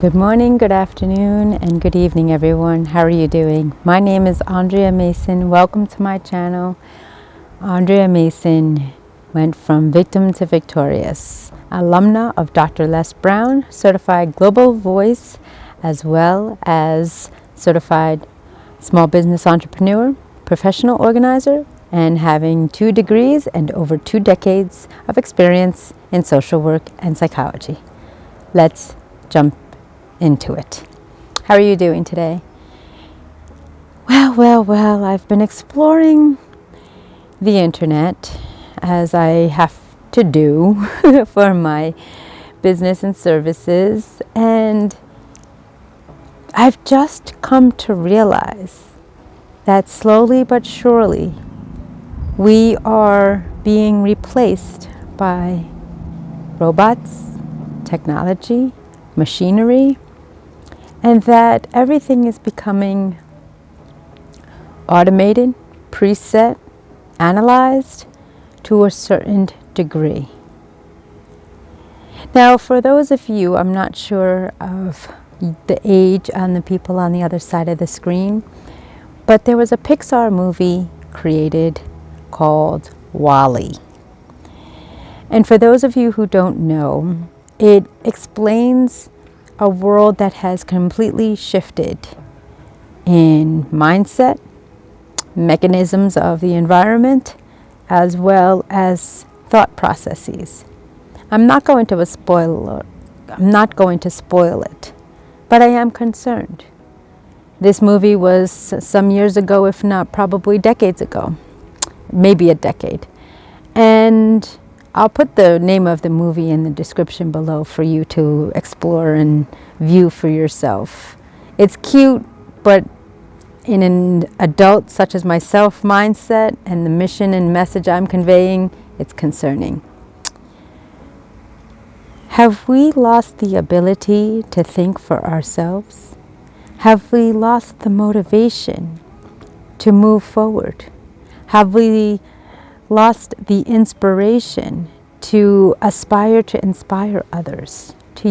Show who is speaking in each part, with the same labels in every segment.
Speaker 1: Good morning, good afternoon, and good evening, everyone. How are you doing? My name is Andrea Mason. Welcome to my channel. Andrea Mason went from victim to victorious. Alumna of Dr. Les Brown, certified global voice, as well as certified small business entrepreneur, professional organizer, and having 2 degrees and over 2 decades of experience in social work and psychology. Let's jump into it. How are you doing today? Well, I've been exploring the internet as I have to do for my business and services, and I've just come to realize that slowly but surely we are being replaced by robots, technology, machinery, and that everything is becoming automated, preset, analyzed to a certain degree. Now, for those of you, I'm not sure of the age on the people on the other side of the screen, but there was a Pixar movie created called Wall-E. And for those of you who don't know, it explains a world that has completely shifted in mindset, mechanisms of the environment, as well as thought processes. I'm not going to spoil it, but I am concerned. This movie was some years ago, if not probably decades ago, maybe a decade. And I'll put the name of the movie in the description below for you to explore and view for yourself. It's cute, but in an adult such as myself mindset and the mission and message I'm conveying, it's concerning. Have we lost the ability to think for ourselves? Have we lost the motivation to move forward? Have we lost the inspiration to aspire to inspire others, to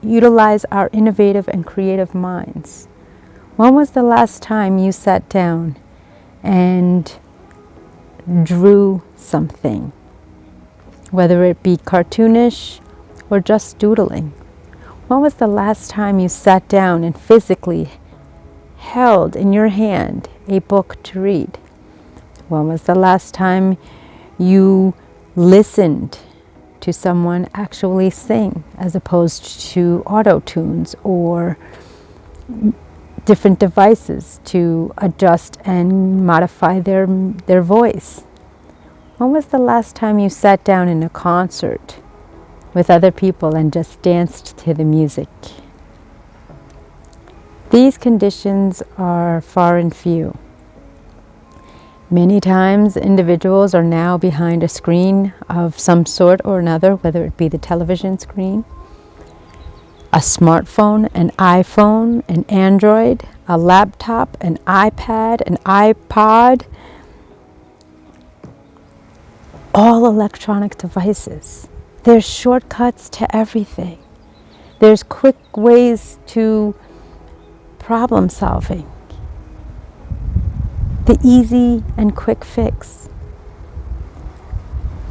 Speaker 1: utilize our innovative and creative minds? When was the last time you sat down and drew something, whether it be cartoonish or just doodling? When was the last time you sat down and physically held in your hand a book to read? When was the last time you listened to someone actually sing as opposed to auto-tunes or different devices to adjust and modify their voice? When was the last time you sat down in a concert with other people and just danced to the music? These conditions are far and few. Many times individuals are now behind a screen of some sort or another, whether it be the television screen, a smartphone, an iPhone, an Android, a laptop, an iPad, an iPod, all electronic devices. There's shortcuts to everything. There's quick ways to problem solving. The easy and quick fix.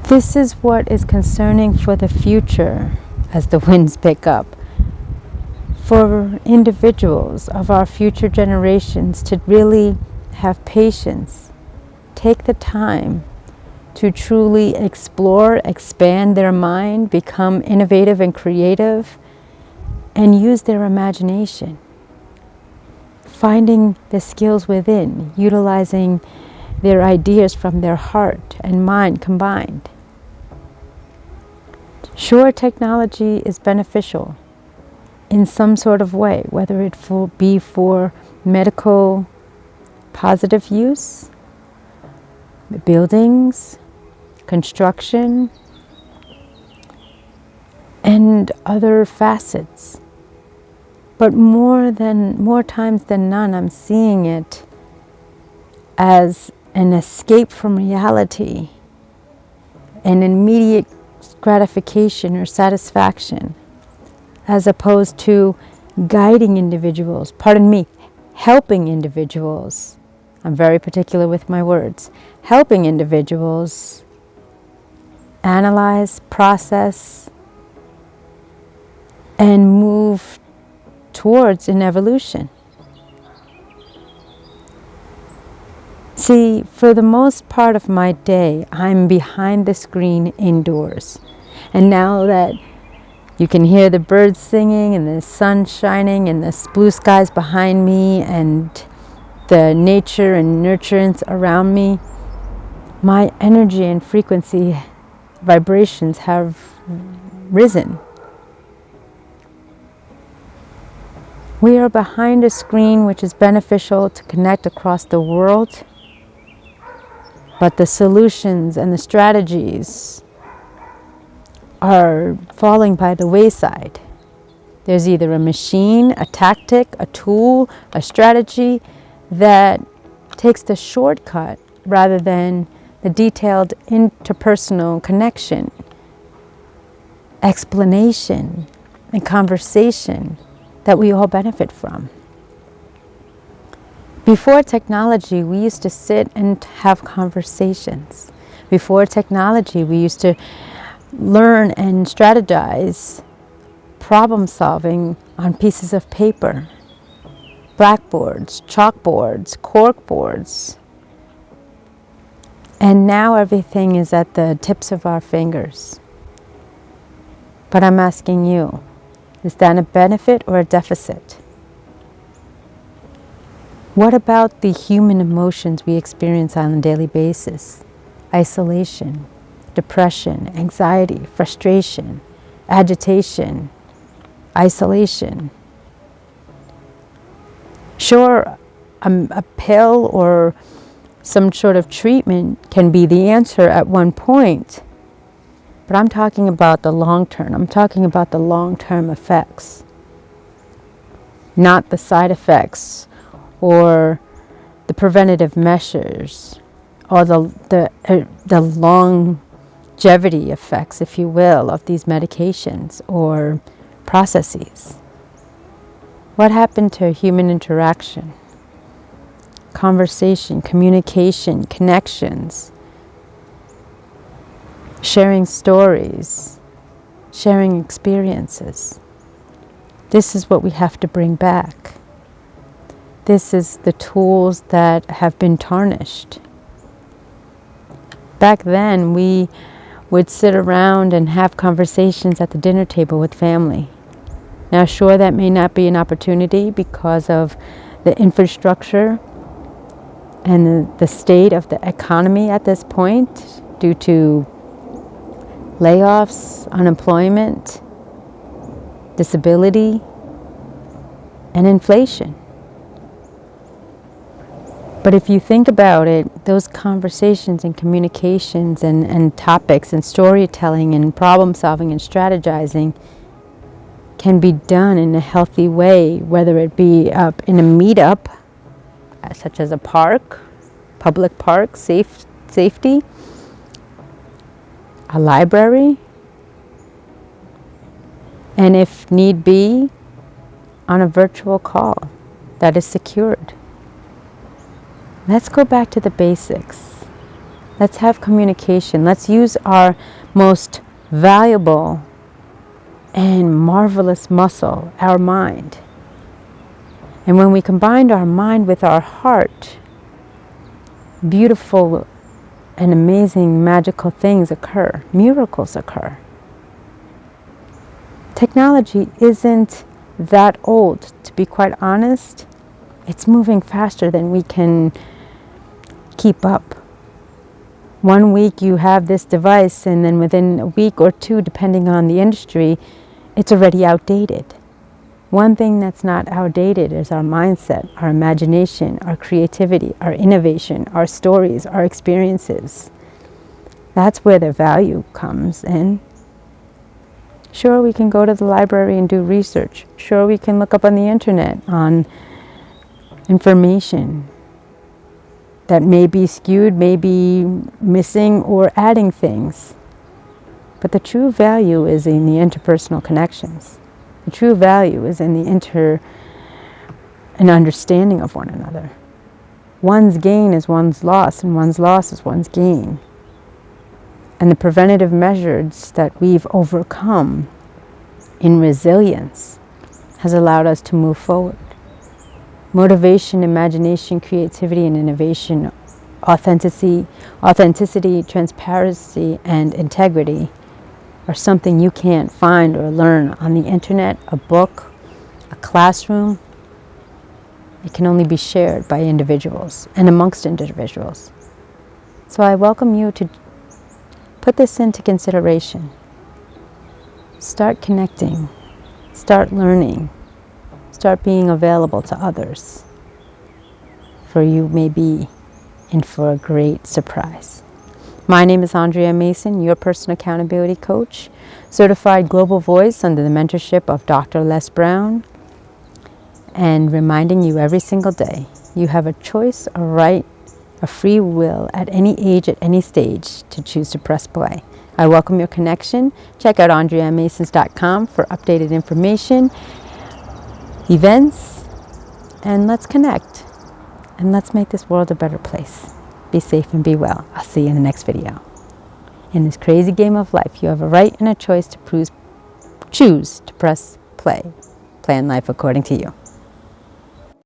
Speaker 1: This is what is concerning for the future as the winds pick up. For individuals of our future generations to really have patience, take the time to truly explore, expand their mind, become innovative and creative, and use their imagination. Finding the skills within, utilizing their ideas from their heart and mind combined. Sure, technology is beneficial in some sort of way, whether it be for medical positive use, buildings, construction, and other facets. But more times than none, I'm seeing it as an escape from reality, an immediate gratification or satisfaction. as opposed to guiding individuals, helping individuals. I'm very particular with my words. Helping individuals analyze, process, and move towards an evolution. See, for the most part of my day, I'm behind the screen indoors. And now that you can hear the birds singing and the sun shining and the blue skies behind me and the nature and nurturance around me, my energy and frequency vibrations have risen. We are behind a screen, which is beneficial to connect across the world, but the solutions and the strategies are falling by the wayside. There's either a machine, a tactic, a tool, a strategy that takes the shortcut rather than the detailed interpersonal connection, explanation, and conversation that we all benefit from. Before technology, we used to sit and have conversations. Before technology, we used to learn and strategize problem solving on pieces of paper, blackboards, chalkboards, corkboards. And now everything is at the tips of our fingers. But I'm asking you, is that a benefit or a deficit? What about the human emotions we experience on a daily basis? Isolation, depression, anxiety, frustration, agitation, isolation. Sure, a pill or some sort of treatment can be the answer at one point, but I'm talking about the long term. I'm talking about the long-term effects, not the side effects or the preventative measures or the longevity effects, if you will, of these medications or processes. What happened to human interaction, conversation, communication, connections, sharing stories, sharing experiences? This is what we have to bring back. This is the tools that have been tarnished. Back then, we would sit around and have conversations at the dinner table with family. Now, sure, that may not be an opportunity because of the infrastructure and the state of the economy at this point due to layoffs, unemployment, disability, and inflation. But if you think about it, those conversations and communications and topics and storytelling and problem solving and strategizing can be done in a healthy way, whether it be up in a meetup, such as a park, public park, safety, a library, and if need be, on a virtual call that is secured. Let's go back to the basics. Let's have communication. Let's use our most valuable and marvelous muscle, our mind. And when we combine our mind with our heart, beautiful and amazing magical things occur. Miracles occur. Technology isn't that old, to be quite honest. It's moving faster than we can keep up. 1 week you have this device, and then within a week or two, depending on the industry, it's already outdated. One thing that's not outdated is our mindset, our imagination, our creativity, our innovation, our stories, our experiences. That's where the value comes in. Sure, we can go to the library and do research. Sure, we can look up on the internet on information that may be skewed, may be missing or adding things. But the true value is in the interpersonal connections. The The true value is in an understanding of one another. One's gain is one's loss, and one's loss is one's gain. And the preventative measures that we've overcome in resilience has allowed us to move forward. Motivation, imagination, creativity, and innovation, authenticity, transparency, and integrity are something you can't find or learn on the internet, a book, a classroom. It can only be shared by individuals and amongst individuals. So I welcome you to put this into consideration. Start connecting, start learning, start being available to others, for you may be in for a great surprise. My name is Andrea Mason, your personal accountability coach, certified global voice under the mentorship of Dr. Les Brown, and reminding you every single day, you have a choice, a right, a free will at any age, at any stage to choose to press play. I welcome your connection. Check out AndreaMasons.com for updated information, events, and let's connect. And let's make this world a better place. Be safe and be well. I'll see you in the next video. In this crazy game of life, you have a right and a choice to choose to press play. Plan life according to you.